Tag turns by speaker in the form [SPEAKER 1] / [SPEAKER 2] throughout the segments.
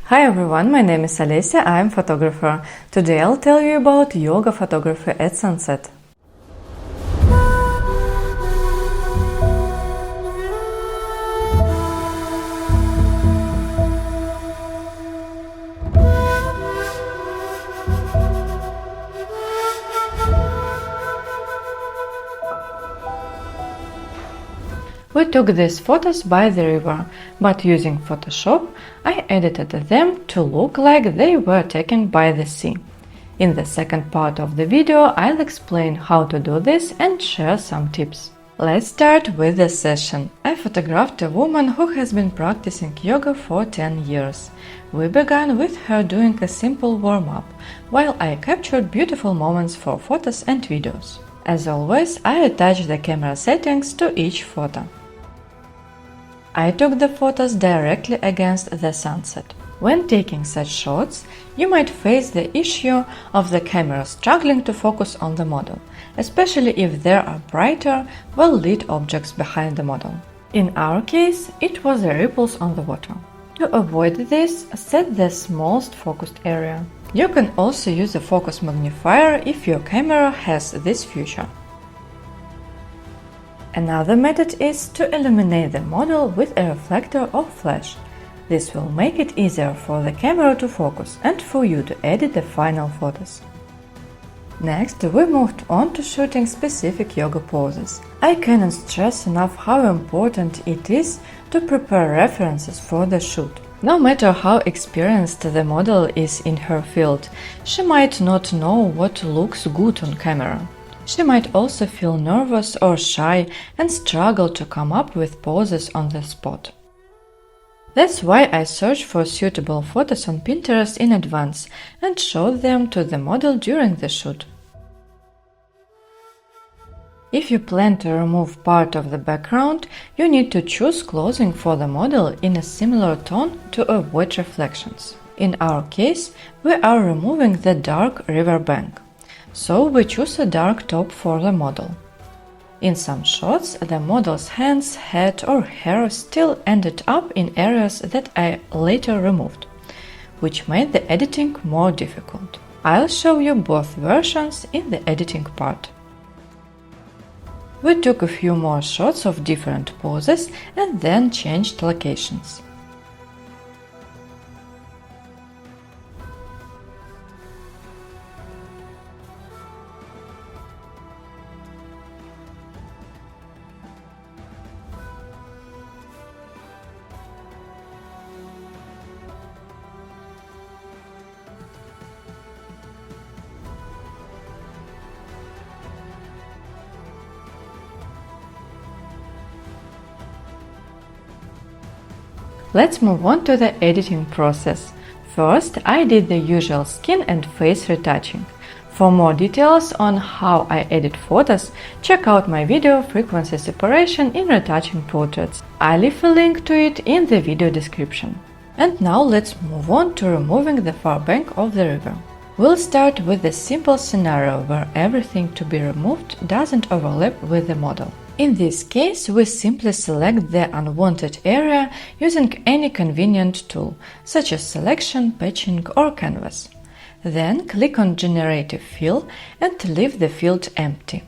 [SPEAKER 1] Hi everyone, my name is Olesya, I am photographer. Today I'll tell you about yoga photography at sunset. We took these photos by the river, but using Photoshop, I edited them to look like they were taken by the sea. In the second part of the video, I'll explain how to do this and share some tips. Let's start with the session. I photographed a woman who has been practicing yoga for 10 years. We began with her doing a simple warm-up, while I captured beautiful moments for photos and videos. As always, I attached the camera settings to each photo. I took the photos directly against the sunset. When taking such shots, you might face the issue of the camera struggling to focus on the model, especially if there are brighter, well-lit objects behind the model. In our case, it was the ripples on the water. To avoid this, set the smallest focused area. You can also use a focus magnifier if your camera has this feature. Another method is to illuminate the model with a reflector or flash. This will make it easier for the camera to focus and for you to edit the final photos. Next, we moved on to shooting specific yoga poses. I cannot stress enough how important it is to prepare references for the shoot. No matter how experienced the model is in her field, she might not know what looks good on camera. She might also feel nervous or shy and struggle to come up with poses on the spot. That's why I search for suitable photos on Pinterest in advance and show them to the model during the shoot. If you plan to remove part of the background, you need to choose clothing for the model in a similar tone to avoid reflections. In our case, we are removing the dark river bank. So we choose a dark top for the model. In some shots, the model's hands, head or hair still ended up in areas that I later removed, which made the editing more difficult. I'll show you both versions in the editing part. We took a few more shots of different poses and then changed locations. Let's move on to the editing process. First, I did the usual skin and face retouching. For more details on how I edit photos, check out my video Frequency Separation in Retouching Portraits. I'll leave a link to it in the video description. And now let's move on to removing the far bank of the river. We'll start with the simple scenario where everything to be removed doesn't overlap with the model. In this case, we simply select the unwanted area using any convenient tool, such as selection, patching or canvas. Then click on Generative Fill and leave the field empty.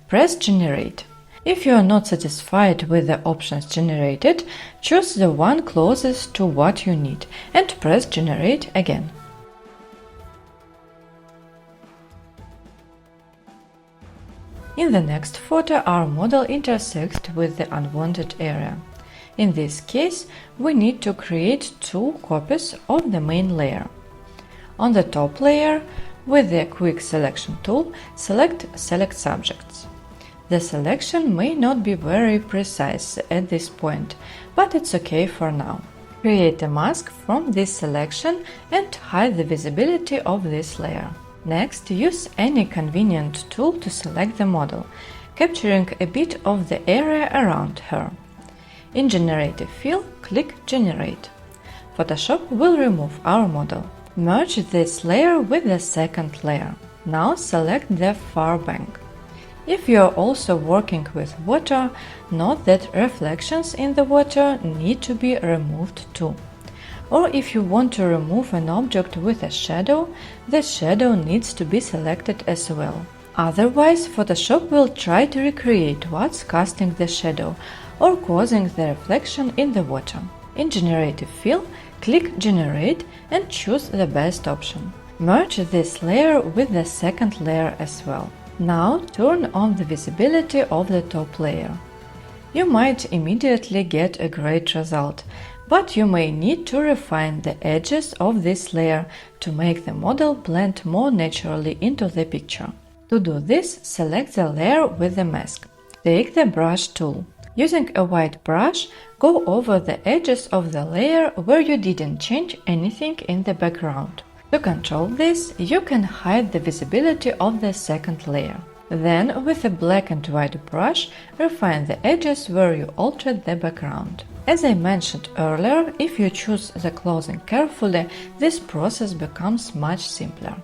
[SPEAKER 1] Press Generate. If you are not satisfied with the options generated, choose the one closest to what you need and press Generate again. In the next photo, our model intersects with the unwanted area. In this case, we need to create two copies of the main layer. On the top layer, with the Quick Selection tool, select Subjects. The selection may not be very precise at this point, but it's okay for now. Create a mask from this selection and hide the visibility of this layer. Next, use any convenient tool to select the model, capturing a bit of the area around her. In Generative Fill, click Generate. Photoshop will remove our model. Merge this layer with the second layer. Now select the far bank. If you are also working with water, note that reflections in the water need to be removed too. Or if you want to remove an object with a shadow, the shadow needs to be selected as well. Otherwise, Photoshop will try to recreate what's casting the shadow or causing the reflection in the water. In Generative Fill, click Generate and choose the best option. Merge this layer with the second layer as well. Now turn on the visibility of the top layer. You might immediately get a great result, but you may need to refine the edges of this layer to make the model blend more naturally into the picture. To do this, select the layer with the mask. Take the brush tool. Using a white brush, go over the edges of the layer where you didn't change anything in the background. To control this, you can hide the visibility of the second layer. Then, with a black and white brush, refine the edges where you altered the background. As I mentioned earlier, if you choose the clothing carefully, this process becomes much simpler.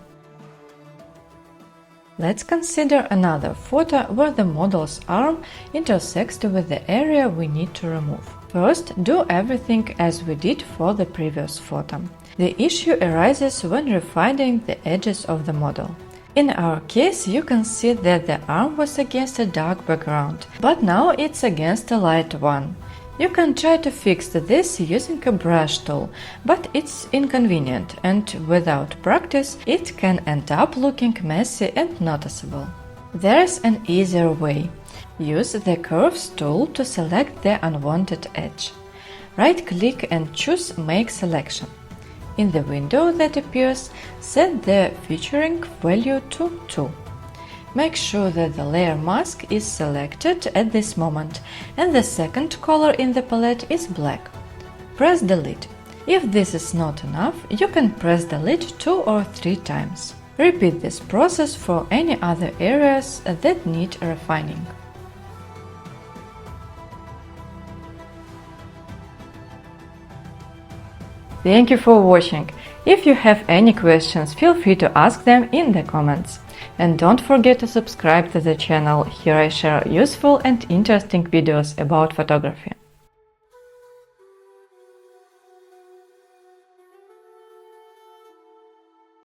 [SPEAKER 1] Let's consider another photo where the model's arm intersects with the area we need to remove. First, do everything as we did for the previous photo. The issue arises when refining the edges of the model. In our case, you can see that the arm was against a dark background, but now it's against a light one. You can try to fix this using a brush tool, but it's inconvenient and without practice it can end up looking messy and noticeable. There's an easier way. Use the Curves tool to select the unwanted edge. Right-click and choose Make Selection. In the window that appears, set the featuring value to 2. Make sure that the layer mask is selected at this moment and the second color in the palette is black. Press Delete. If this is not enough, you can press Delete 2 or 3 times. Repeat this process for any other areas that need refining. Thank you for watching. If you have any questions, feel free to ask them in the comments. And don't forget to subscribe to the channel. Here I share useful and interesting videos about photography.